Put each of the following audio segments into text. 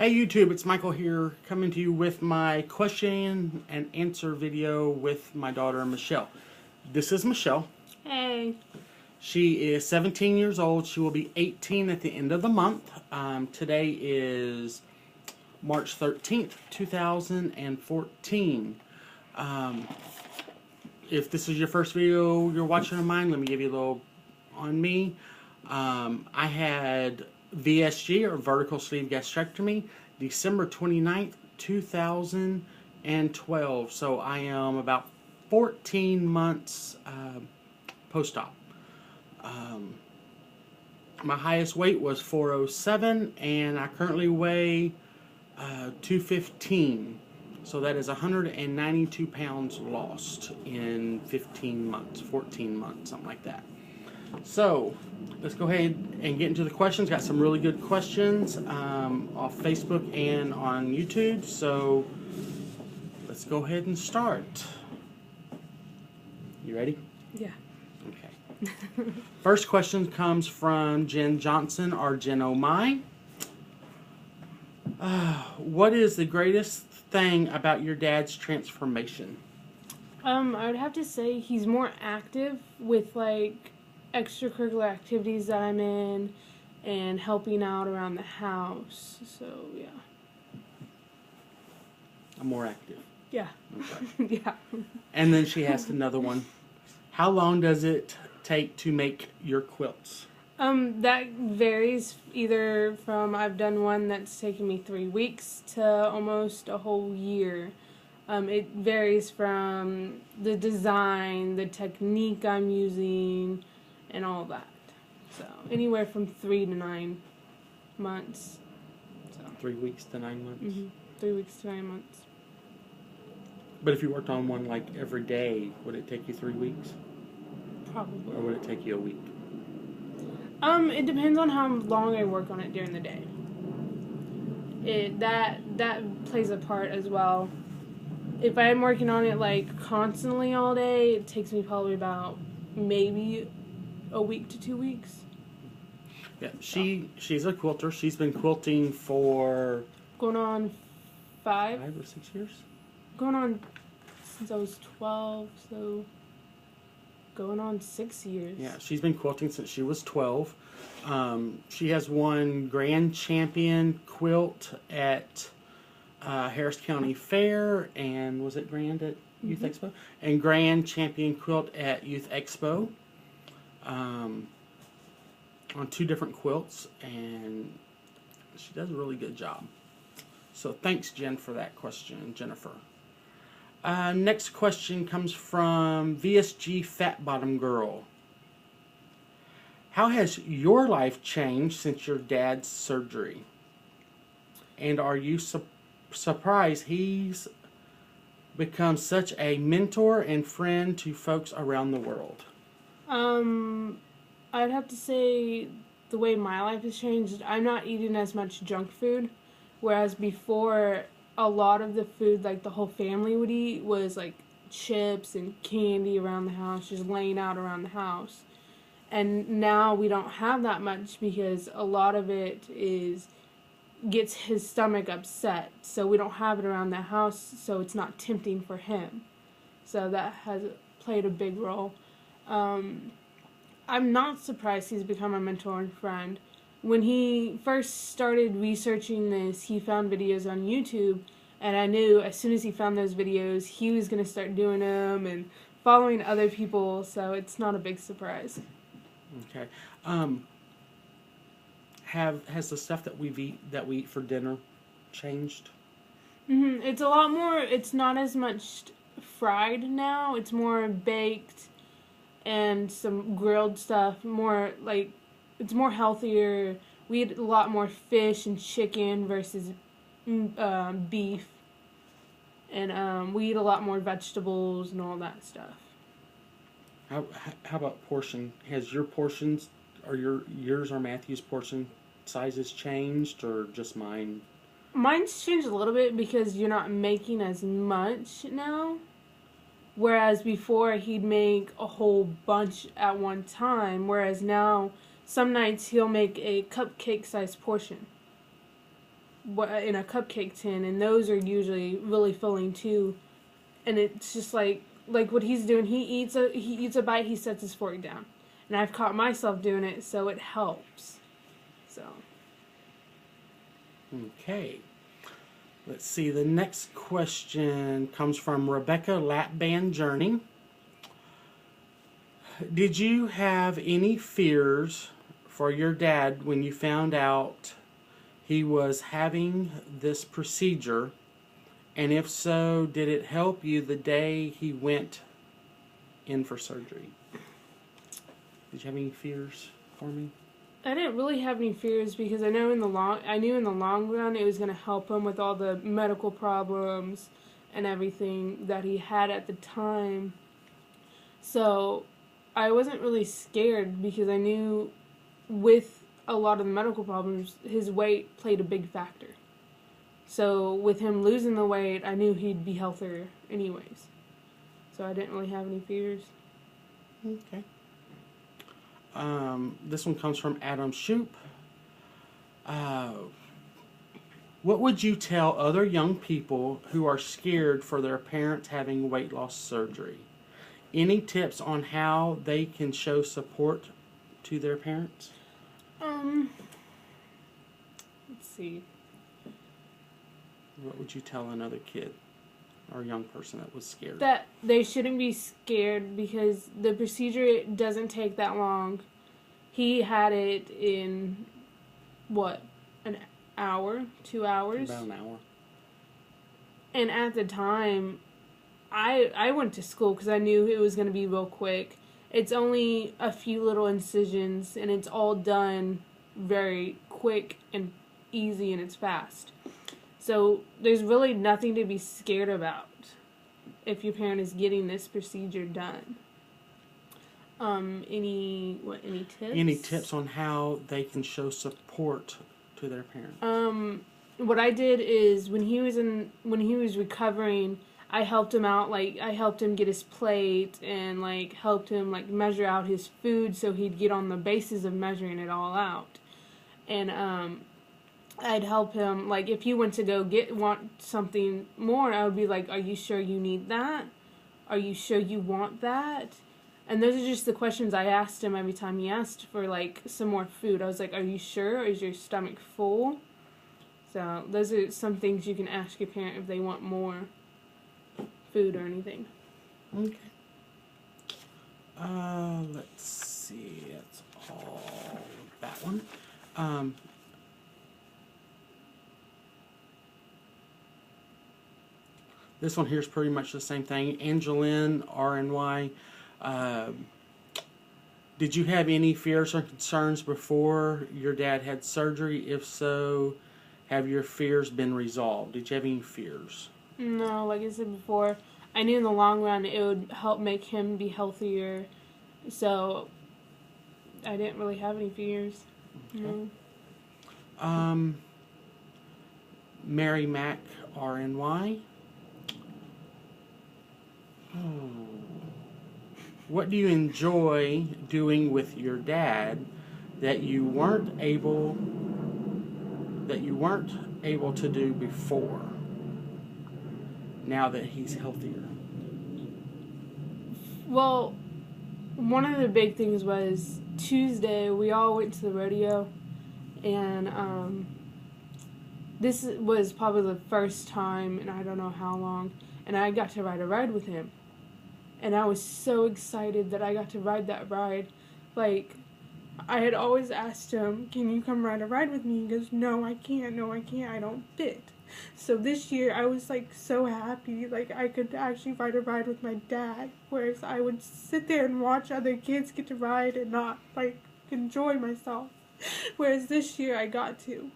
Hey YouTube, it's Michael here, coming to you with my question and answer video with my daughter Michelle. This is Michelle. Hey. She is 17 years old. She will be 18 at the end of the month. Today is March 13th, 2014. If this is your first video you're watching of mine, let me give you a little on me. I had VSG, or vertical sleeve gastrectomy, December 29th, 2012. So I am about 14 months post-op. My highest weight was 407, and I currently weigh 215. So that is 192 pounds lost in 14 months, something like that. So, let's go ahead and get into the questions. Got some really good questions off Facebook and on YouTube. So, let's go ahead and start. You ready? Yeah. Okay. First question comes from Jen Johnson, or Jen O'My. What is the greatest thing about your dad's transformation? I would have to say he's more active with, like, extracurricular activities that I'm in and helping out around the house. So, yeah. I'm more active. Yeah. Okay. Yeah. And then she asked another one. How long does it take to make your quilts? That varies either from, I've done one that's taken me 3 weeks to almost a whole year. It varies from the design, the technique I'm using, and all that. So anywhere from 3 to 9 months. So 3 weeks to 9 months. 3 weeks to 9 months. But if you worked on one like every day, would it take you 3 weeks? Probably. Or would it take you a week? It depends on how long I work on it during the day. That plays a part as well. If I'm working on it like constantly all day, it takes me probably about maybe a week to 2 weeks. Yeah, she's a quilter. She's been quilting for going on 5 or 6 years. Going on since I was 12, so going on 6 years. Yeah, she's been quilting since she was 12. She has won Grand Champion Quilt at Harris County Fair, and was it Grand at Youth Expo? And Grand Champion Quilt at Youth Expo. On 2 different quilts, and she does a really good job. So thanks, Jen, for that question, Jennifer. Next question comes from VSG Fat Bottom Girl. How has your life changed since your dad's surgery? And are you surprised he's become such a mentor and friend to folks around the world? I'd have to say the way my life has changed, I'm not eating as much junk food, whereas before, a lot of the food, like, the whole family would eat was, like, chips and candy around the house, just laying out around the house. And now we don't have that much because a lot of it gets his stomach upset, so we don't have it around the house, so it's not tempting for him. So that has played a big role. I'm not surprised he's become a mentor and friend. When he first started researching this, he found videos on YouTube, and I knew as soon as he found those videos, he was going to start doing them and following other people, so it's not a big surprise. Okay. Has the stuff that we eat for dinner changed? It's a lot more, it's not as much fried now, it's more baked and some grilled stuff, more like, it's more healthier. We eat a lot more fish and chicken versus beef, and we eat a lot more vegetables and all that stuff. How about portion? Has your portions, or yours or Matthew's portion sizes changed, or just mine? Mine's changed a little bit because you're not making as much now. Whereas before he'd make a whole bunch at one time, whereas now some nights he'll make a cupcake-sized portion. in a cupcake tin, and those are usually really filling too. And it's just like what he's doing. He eats a bite. He sets his fork down, and I've caught myself doing it, so it helps. So. Okay. Let's see. The next question comes from Rebecca Lapband Journey. Did you have any fears for your dad when you found out he was having this procedure? And if so, did it help you the day he went in for surgery? Did you have any fears for me? I didn't really have any fears because I knew in the long run it was going to help him with all the medical problems and everything that he had at the time. So I wasn't really scared because I knew with a lot of the medical problems, his weight played a big factor. So with him losing the weight, I knew he'd be healthier anyways. So I didn't really have any fears. Okay. This one comes from Adam Shoop. What would you tell other young people who are scared for their parents having weight loss surgery? Any tips on how they can show support to their parents? Let's see. What would you tell another kid or young person that was scared? That they shouldn't be scared because the procedure doesn't take that long. He had it in, what, an hour, 2 hours? About an hour. And at the time, I went to school because I knew it was going to be real quick. It's only a few little incisions, and it's all done very quick and easy, and it's fast. So there's really nothing to be scared about if your parent is getting this procedure done. Any tips? Any tips on how they can show support to their parents? What I did is when he was recovering, I helped him out. Like, I helped him get his plate and helped him measure out his food so he'd get on the basis of measuring it all out. And I'd help him, if he went to go want something more, I would be like, are you sure you need that? Are you sure you want that? And those are just the questions I asked him every time he asked for, some more food. I was like, are you sure? Or is your stomach full? So those are some things you can ask your parent if they want more food or anything. Okay. Let's see. That's all of that one. This one here is pretty much the same thing. Angeline, RNY. Did you have any fears or concerns before your dad had surgery? If so, have your fears been resolved? Did you have any fears? No, like I said before, I knew in the long run it would help make him be healthier. So I didn't really have any fears. Okay. No. Mary Mac, RNY. What do you enjoy doing with your dad that you weren't able to do before, now that he's healthier? Well, one of the big things was Tuesday we all went to the rodeo, and this was probably the first time in I don't know how long, and I got to ride a ride with him. And I was so excited that I got to ride that ride. I had always asked him, can you come ride a ride with me? He goes, no, I can't, I don't fit. So this year I was so happy, I could actually ride a ride with my dad. Whereas I would sit there and watch other kids get to ride and not, enjoy myself. Whereas this year I got to.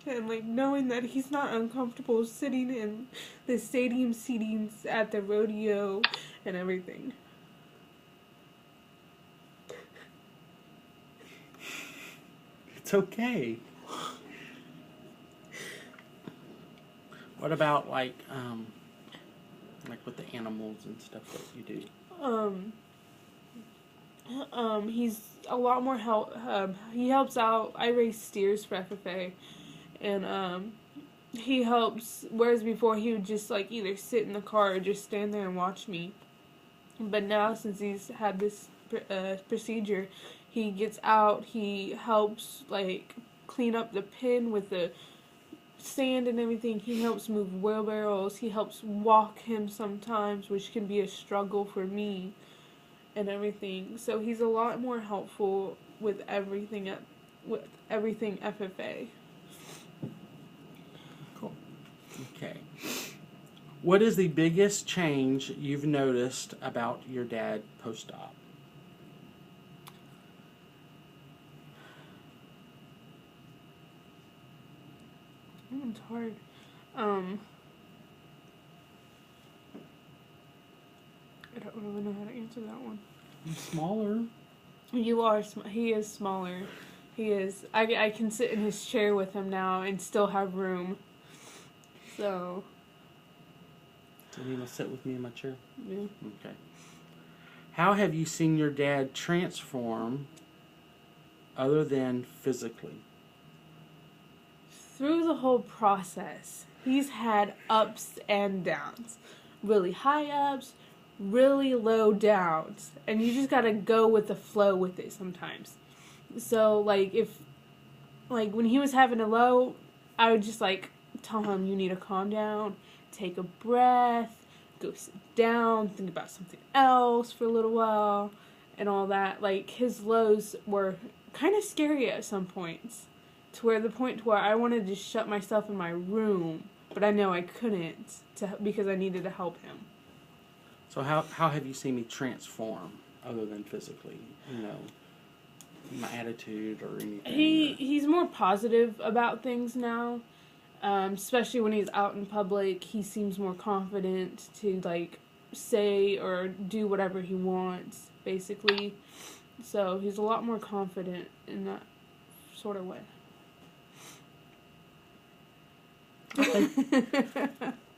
And knowing that he's not uncomfortable sitting in the stadium seatings at the rodeo and everything. It's okay. What about with the animals and stuff that you do? a lot more help. He helps out. I raise steers for FFA, and he helps. Whereas before he would just like either sit in the car or just stand there and watch me. But now since he's had this procedure, he gets out. He helps like clean up the pen with the sand and everything. He helps move wheelbarrows. He helps walk him sometimes, which can be a struggle for me and everything. So he's a lot more helpful with everything FFA. Cool. Okay. What is the biggest change you've noticed about your dad post-op? It's hard. I don't really know how to answer that one. You're smaller. You are. He is smaller. He is. I can sit in his chair with him now and still have room. So. So you want to sit with me in my chair? Yeah. Okay. How have you seen your dad transform, other than physically? Through the whole process, he's had ups and downs. Really high ups, really low downs. And you just gotta go with the flow with it sometimes. So, like, when he was having a low, I would just, like, tell him, you need to calm down, take a breath, go sit down, think about something else for a little while, and all that. Like, his lows were kind of scary at some points. To where the point where I wanted to shut myself in my room, but I know I couldn't because I needed to help him. So how have you seen me transform, other than physically? You know, my attitude or anything? He's more positive about things now, especially when he's out in public. He seems more confident to like say or do whatever he wants, basically. So he's a lot more confident in that sort of way. Okay.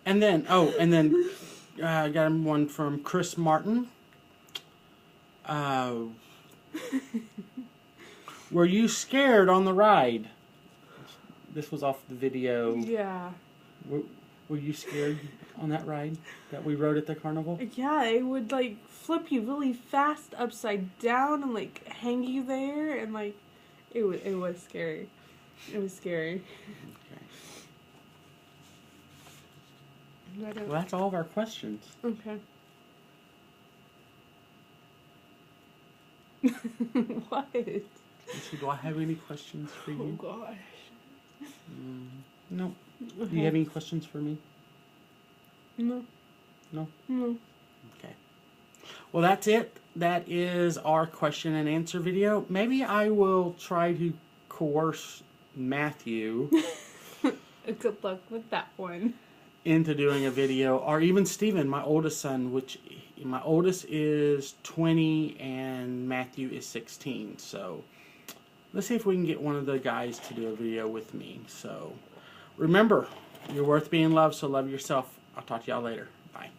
and then I got one from Chris Martin. Were you scared on the ride? This was off the video. Yeah. Were you scared on that ride that we rode at the carnival? Yeah, it would like flip you really fast upside down and like hang you there, and like it was scary. It was scary. Okay. Well, that's all of our questions. Okay. What? Do I have any questions for you? Oh gosh. No. Okay. Do you have any questions for me? No. No? No. Okay. Well, that's it. That is our question and answer video. Maybe I will try to coerce Matthew Good luck with that one. into doing a video, or even Steven, my oldest son, which my oldest is 20 and Matthew is 16. So let's see if we can get one of the guys to do a video with me. So remember, you're worth being loved, so love yourself. I'll talk to y'all later. Bye.